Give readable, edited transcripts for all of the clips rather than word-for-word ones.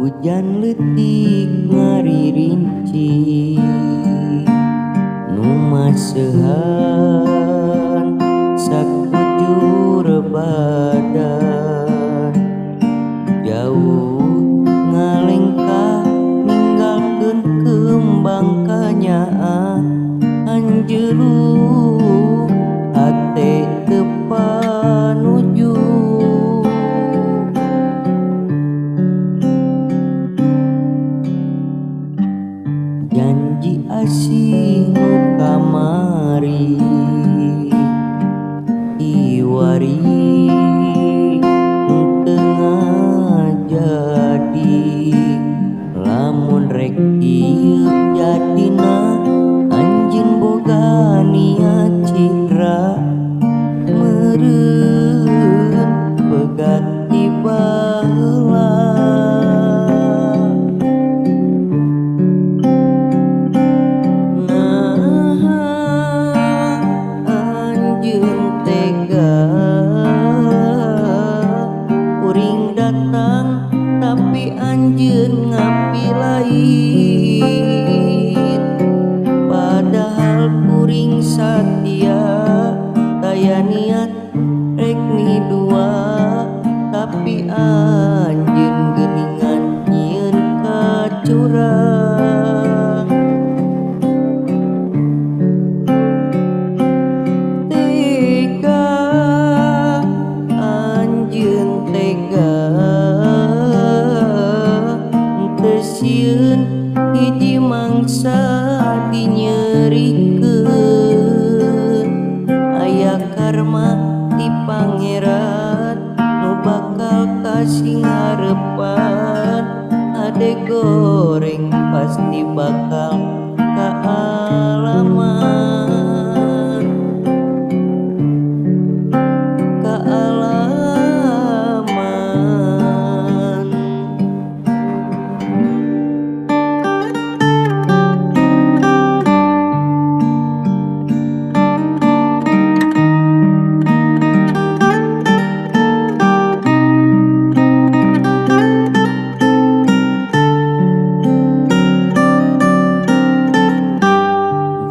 Hujan letik ngaririnci nu maseuhan sakujur badan jauh ngalengkah ninggalkeun kembang kanyaa anjeun hate teu panuju. Janji asih nu kamari iwari tengah jadi lamun rek ieu jadina anjeun boga niat citra meureun pegat di baheula. Tapi anjeun ngapilain padahal kuring satia daya niat rek midua tapi anjeun geuningan nyieun ka curang. Tega anjeun tega sieun hiji mangsa dinyerikeun aya karma ti pangeran nu bakal kasih ngarepan ade goreng pasti bakal kaalaman kaalaman.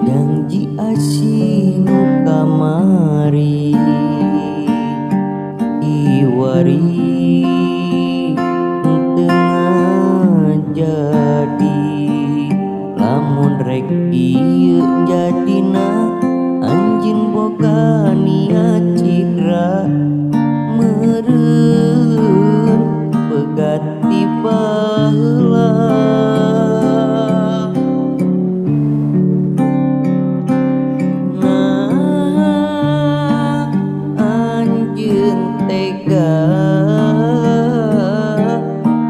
Janji asih nu kamari iwari tengah jadi lamun rek ieu jadina anjeun boga niat citra meureun pegat di baheula. Tega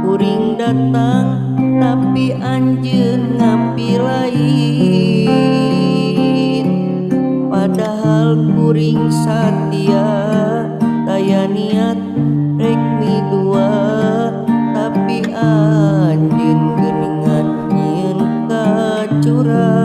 kuring datang tapi anjeun ngapilain padahal kuring satia daya niat rek midua tapi anjeun geuningan nyieun ka curang.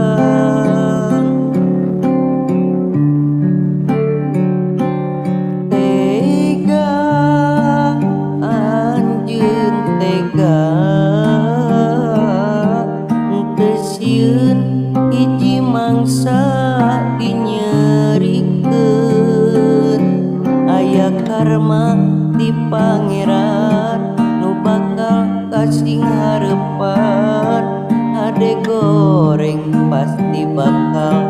Sieun hiji mangsa dinyerikeun aya karma di pangeran nu bakal kasih ngarepan ade goreng pasti bakal